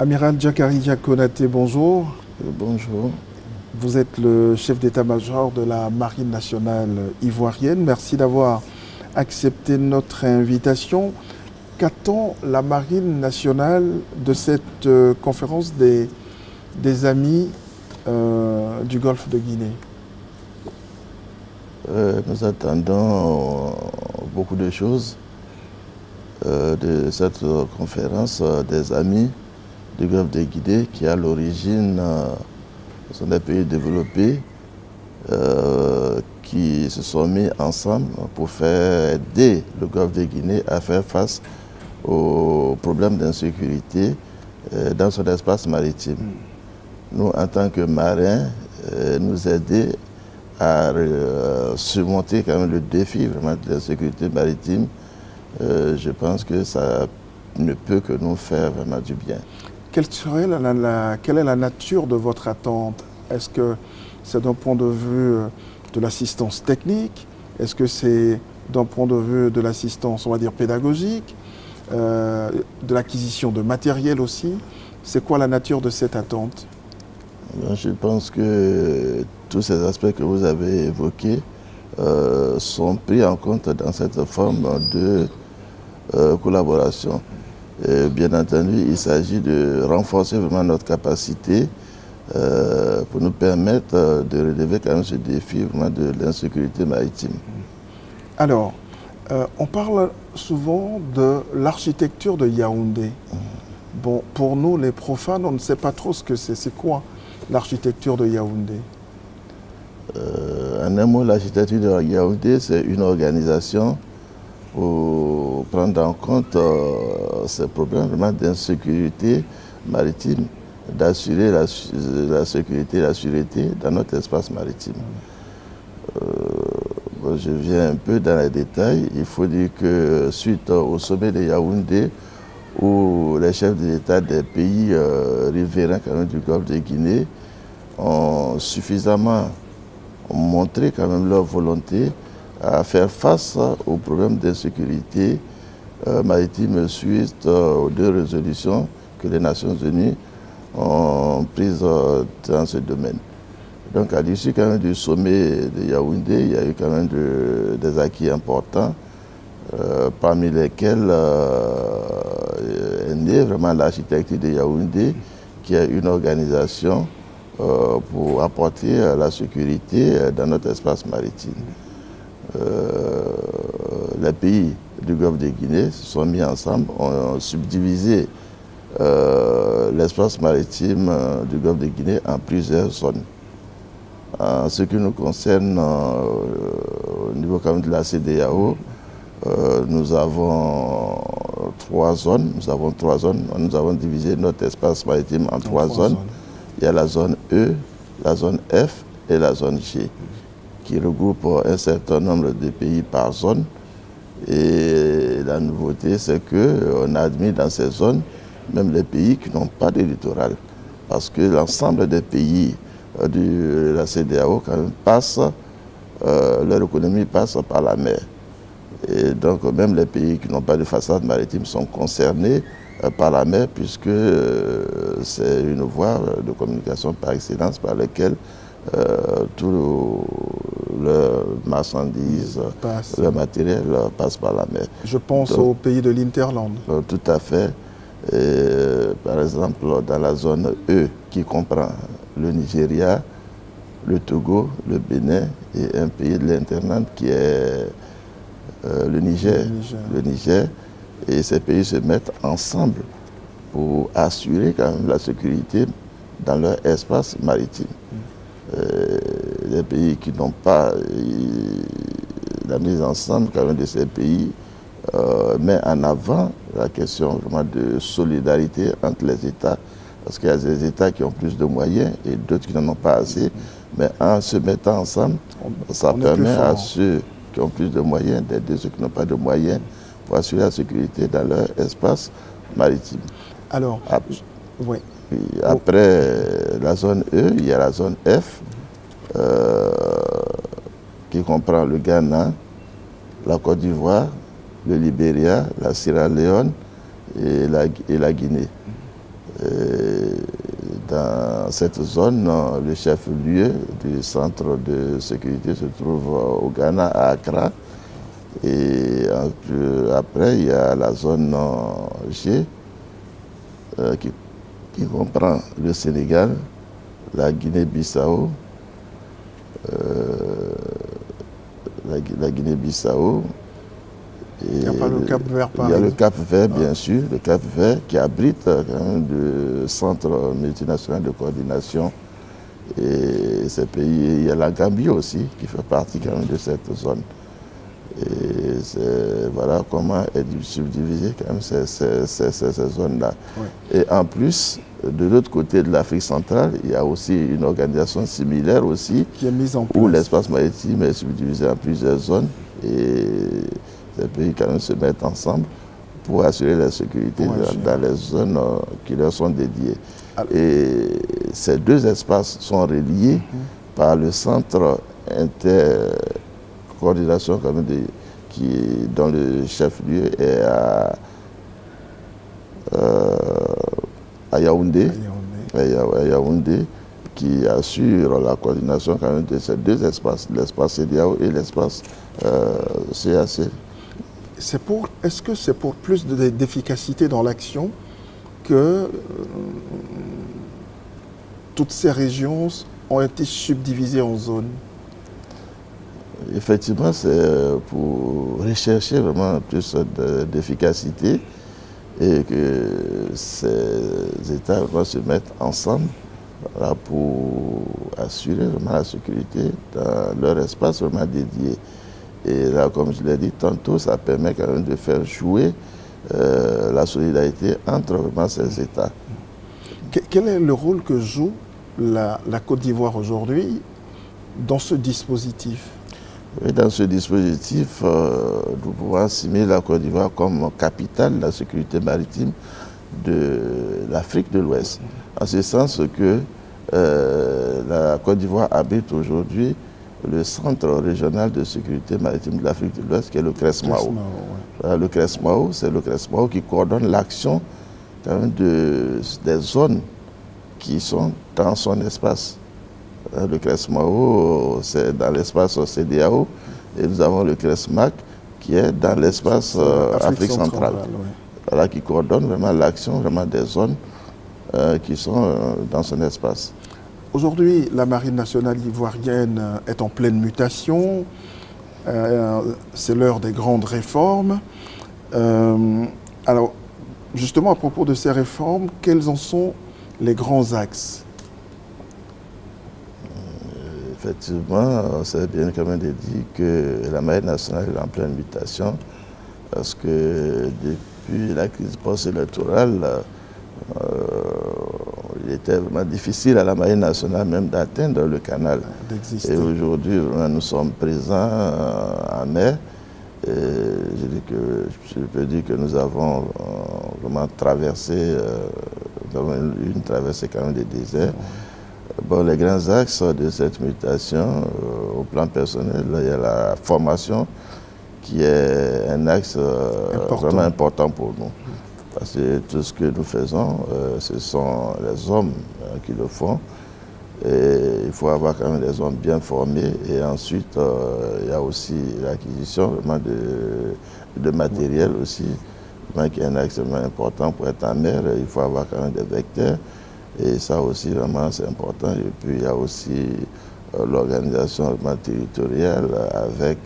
Amiral Diakari Konaté, bonjour. Bonjour. Vous êtes le chef d'état-major de la Marine nationale ivoirienne. Merci d'avoir accepté notre invitation. Qu'attend la Marine nationale de cette conférence des amis du Golfe de Guinée? Nous attendons beaucoup de choses de cette conférence des amis du Golfe de Guinée qui à l'origine sont des pays développés qui se sont mis ensemble pour faire aider le Golfe de Guinée à faire face aux problèmes d'insécurité dans son espace maritime. Nous, en tant que marins, nous aider à surmonter quand même le défi vraiment de la sécurité maritime, je pense que ça ne peut que nous faire vraiment du bien. Quelle est la nature de votre attente? Est-ce que c'est d'un point de vue de l'assistance technique? Est-ce que c'est d'un point de vue de l'assistance, on va dire, pédagogique, de l'acquisition de matériel aussi? C'est quoi la nature de cette attente? Je pense que tous ces aspects que vous avez évoqués sont pris en compte dans cette forme de collaboration. Et bien entendu, il s'agit de renforcer vraiment notre capacité pour nous permettre de relever quand même ce défi vraiment de l'insécurité maritime. Alors, on parle souvent de l'architecture de Yaoundé. Bon, pour nous, les profanes, on ne sait pas trop ce que c'est. C'est quoi l'architecture de Yaoundé? En un mot, l'architecture de Yaoundé, c'est une organisation pour prendre en compte ces problèmes vraiment d'insécurité maritime, d'assurer la sécurité et la sûreté dans notre espace maritime. Je viens un peu dans les détails. Il faut dire que suite au sommet de Yaoundé, où les chefs d'État des pays riverains quand même du Golfe de Guinée ont suffisamment montré quand même leur volonté à faire face aux problèmes d'insécurité maritime suite aux deux résolutions que les Nations Unies ont prises dans ce domaine. Donc à l'issue quand même du sommet de Yaoundé, il y a eu quand même des acquis importants, parmi lesquels est née vraiment l'architecture de Yaoundé, qui est une organisation pour apporter la sécurité dans notre espace maritime. Les pays du Golfe de Guinée se sont mis ensemble, ont subdivisé l'espace maritime du Golfe de Guinée en plusieurs zones. En ce qui nous concerne au niveau quand même de la CEDEAO, nous avons trois zones. Nous avons divisé notre espace maritime en trois zones. Il y a la zone E, la zone F et la zone G, qui regroupe un certain nombre de pays par zone. Et la nouveauté, c'est qu'on a admis dans ces zones même les pays qui n'ont pas de littoral. Parce que l'ensemble des pays de la CEDEAO quand même leur économie passe par la mer. Et donc même les pays qui n'ont pas de façade maritime sont concernés par la mer, puisque c'est une voie de communication par excellence par laquelle tout le marchandise, le matériel passe par la mer. Je pense aux pays de l'Interland. Tout à fait. Et, par exemple, dans la zone E, qui comprend le Nigeria, le Togo, le Bénin et un pays de l'Interland qui est le Niger. Et ces pays se mettent ensemble pour assurer quand même la sécurité dans leur espace maritime. Les pays qui n'ont pas la mise ensemble quand même de ces pays met en avant la question vraiment de solidarité entre les États, parce qu'il y a des États qui ont plus de moyens et d'autres qui n'en ont pas assez, mais en se mettant ensemble, ça permet à ceux qui ont plus de moyens d'aider ceux qui n'ont pas de moyens pour assurer la sécurité dans leur espace maritime. Alors, après la zone E, il y a la zone F, qui comprend le Ghana, la Côte d'Ivoire, le Libéria, la Sierra Leone et la Guinée. Et dans cette zone, le chef-lieu du centre de sécurité se trouve au Ghana, à Accra. Et après, il y a la zone G qui comprend le Sénégal, la Guinée-Bissau, la Guinée-Bissau. Il n'y a pas le Cap Vert, Il y a le Cap Vert, bien sûr, le Cap Vert qui abrite quand même le centre multinational de coordination. Et ces pays, il y a la Gambie aussi qui fait partie quand même de cette zone. Et voilà comment est subdivisée quand même ces zones-là. Oui. Et en plus, de l'autre côté de l'Afrique centrale, il y a aussi une organisation similaire aussi, qui est mise en place, où l'espace maritime est subdivisé en plusieurs zones. Et ces pays quand même se mettent ensemble pour assurer la sécurité dans les zones qui leur sont dédiées. Alors, et ces deux espaces sont reliés par le centre intercoordination quand même dont le chef-lieu est à Yaoundé, qui assure la coordination quand même de ces deux espaces, l'espace CEDEAO et l'espace CAC. Est-ce que c'est pour plus d'efficacité dans l'action que toutes ces régions ont été subdivisées en zones? Effectivement, c'est pour rechercher vraiment plus d'efficacité et que ces États vont se mettre ensemble pour assurer vraiment la sécurité dans leur espace vraiment dédié. Et là, comme je l'ai dit tantôt, ça permet quand même de faire jouer la solidarité entre vraiment ces États. Quel est le rôle que joue la Côte d'Ivoire aujourd'hui dans ce dispositif? Oui, dans ce dispositif, nous pouvons assimiler la Côte d'Ivoire comme capitale de la sécurité maritime de l'Afrique de l'Ouest. En ce sens que la Côte d'Ivoire habite aujourd'hui le centre régional de sécurité maritime de l'Afrique de l'Ouest, qui est le CRESMAO. Ouais. Voilà, le CRESMAO, c'est le CRESMAO qui coordonne l'action quand même des zones qui sont dans son espace. Le CRESMAO, c'est dans l'espace CEDEAO, et nous avons le CRESMAC qui est dans l'espace Afrique centrale. Voilà, qui coordonne vraiment l'action vraiment des zones qui sont dans son espace. Aujourd'hui, la Marine nationale ivoirienne est en pleine mutation. C'est l'heure des grandes réformes. Alors, justement, à propos de ces réformes, quels en sont les grands axes? Effectivement, c'est bien quand même de dire que la Marine nationale est en pleine mutation parce que depuis la crise post-électorale, il était vraiment difficile à la Marine nationale même d'atteindre le canal. Et aujourd'hui, nous sommes présents en mer. Et je peux dire que nous avons vraiment traversé, une traversée quand même des déserts. Bon, les grands axes de cette mutation, au plan personnel, il y a la formation qui est un axe vraiment important pour nous. Parce que tout ce que nous faisons, ce sont les hommes qui le font. Et il faut avoir quand même des hommes bien formés. Et ensuite, il y a aussi l'acquisition vraiment de matériel aussi, qui est un axe vraiment important pour être en mer. Il faut avoir quand même des vecteurs. Et ça aussi, vraiment, c'est important. Et puis, il y a aussi l'organisation territoriale avec,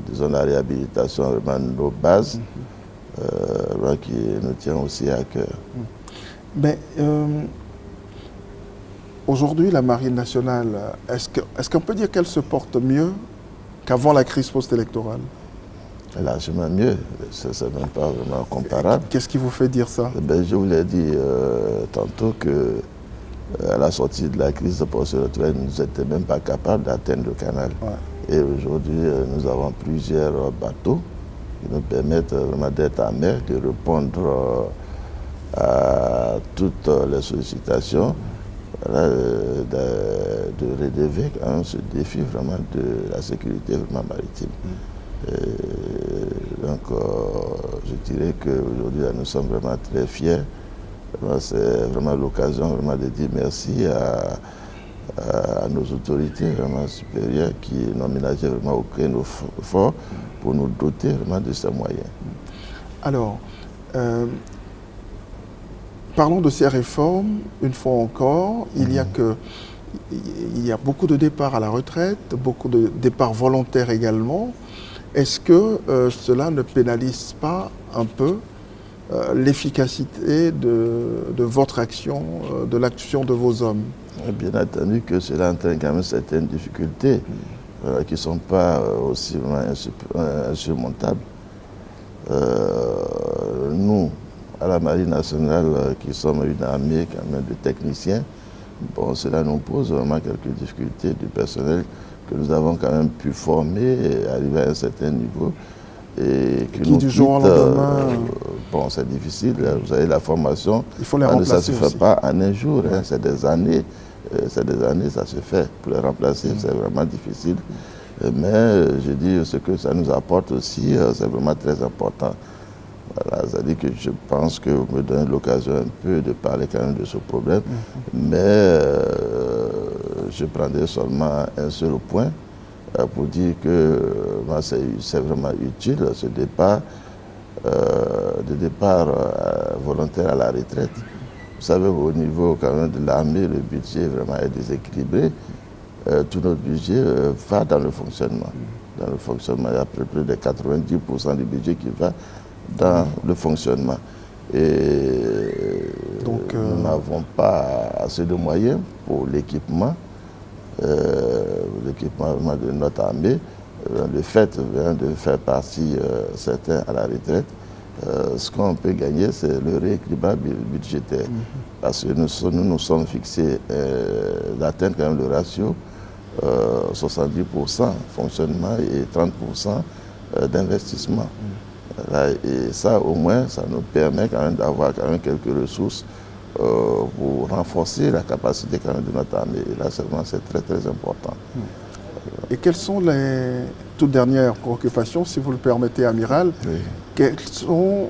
disons, la réhabilitation vraiment de nos bases, qui nous tient aussi à cœur. Mais aujourd'hui, la Marine nationale, est-ce qu'on peut dire qu'elle se porte mieux qu'avant la crise post-électorale? Largement mieux, ce n'est même pas vraiment comparable. Qu'est-ce qui vous fait dire ça? Je vous l'ai dit tantôt qu'à la sortie de la crise post-électorale, nous n'étions même pas capables d'atteindre le canal. Ouais. Et aujourd'hui, nous avons plusieurs bateaux qui nous permettent vraiment d'être en mer, de répondre à toutes les sollicitations, voilà, de relever quand même ce défi vraiment de la sécurité vraiment maritime. Et donc, je dirais qu'aujourd'hui, nous sommes vraiment très fiers. C'est vraiment l'occasion vraiment de dire merci à nos autorités vraiment supérieures qui n'ont ménagé vraiment aucun effort pour nous doter vraiment de ces moyens. Alors, parlons de ces réformes, une fois encore, il y a beaucoup de départs à la retraite, beaucoup de départs volontaires également. Est-ce que cela ne pénalise pas un peu l'efficacité de votre action, de l'action de vos hommes? Bien entendu que cela entraîne quand même certaines difficultés qui ne sont pas aussi vraiment insurmontables. Nous, à la Marine nationale, qui sommes une armée quand même de techniciens, bon, cela nous pose vraiment quelques difficultés du personnel que nous avons quand même pu former et arriver à un certain niveau. Et qui du jour au lendemain... bon, c'est difficile. Vous savez, la formation, il faut les remplacer ça ne se fait aussi. pas en un jour. Hein, c'est des années. Ça se fait. Pour les remplacer, c'est vraiment difficile. Mais je dis, ce que ça nous apporte aussi, c'est vraiment très important. Voilà, c'est-à-dire que je pense que vous me donnez l'occasion un peu de parler quand même de ce problème. Mais je prendrai seulement un seul point pour dire que c'est vraiment utile ce départ, volontaire à la retraite. Vous savez, au niveau quand même de l'armée, le budget vraiment est déséquilibré. Tout notre budget va dans le fonctionnement. Dans le fonctionnement, il y a près de 90% du budget qui va dans le fonctionnement. Et donc, nous n'avons pas assez de moyens pour l'équipement. L'équipement de notre armée, le fait de faire partie certains à la retraite, ce qu'on peut gagner, c'est le rééquilibrage budgétaire. Parce que nous sommes fixés d'atteindre quand même le ratio 70% fonctionnement et 30% d'investissement. Et ça, au moins, ça nous permet quand même d'avoir quand même quelques ressources pour renforcer la capacité quand même de notre armée. Et là, c'est très, très important. Et quelles sont les toutes dernières préoccupations, si vous le permettez, Amiral? Oui. Quelles sont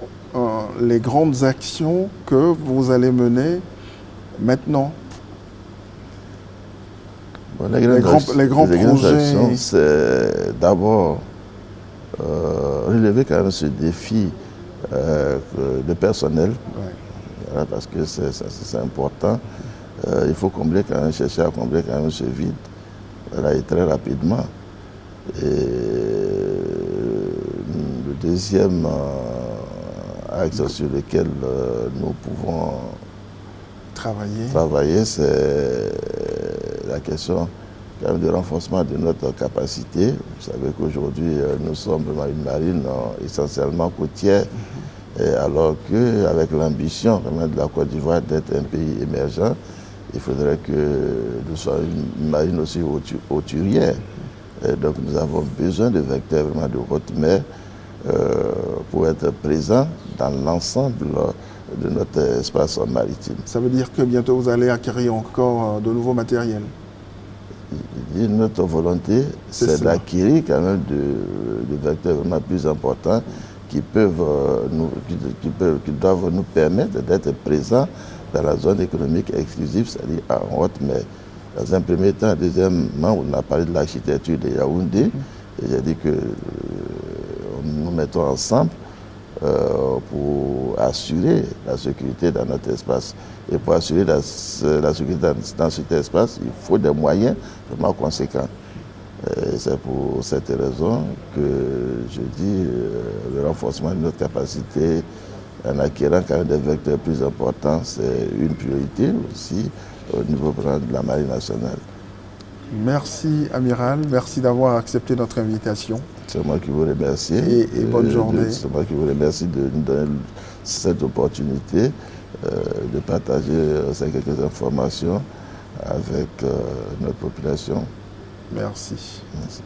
les grandes actions que vous allez mener maintenant? Bon, les grands projets. C'est d'abord relever quand même ce défi de personnel. Ouais. Voilà, parce que c'est important. Il faut chercher à combler quand même ce vide. Voilà, et très rapidement. Et le deuxième axe sur lequel nous pouvons travailler, c'est la question quand même du renforcement de notre capacité. Vous savez qu'aujourd'hui, nous sommes vraiment une marine essentiellement côtière, et alors qu'avec l'ambition de la Côte d'Ivoire d'être un pays émergent, il faudrait que nous soyons une marine aussi hauturière. Et donc nous avons besoin de vecteurs vraiment de haute mer pour être présents dans l'ensemble de notre espace maritime. Ça veut dire que bientôt vous allez acquérir encore de nouveaux matériels? Notre volonté, c'est d'acquérir quand même des vecteurs vraiment plus importants qui doivent nous permettre d'être présents dans la zone économique exclusive, c'est-à-dire en haute mer. Dans un premier temps, deuxièmement, on a parlé de l'architecture de Yaoundé, et j'ai dit que nous mettons ensemble pour assurer la sécurité dans notre espace. Et pour assurer la sécurité dans cet espace, il faut des moyens vraiment conséquents. C'est pour cette raison que je dis le renforcement de notre capacité en acquérant quand même des vecteurs plus importants, c'est une priorité aussi au niveau de la Marine nationale. Merci, Amiral. Merci d'avoir accepté notre invitation. C'est moi qui vous remercie. Et bonne journée. C'est moi qui vous remercie de nous donner cette opportunité de partager ces quelques informations avec notre population. Merci. Merci.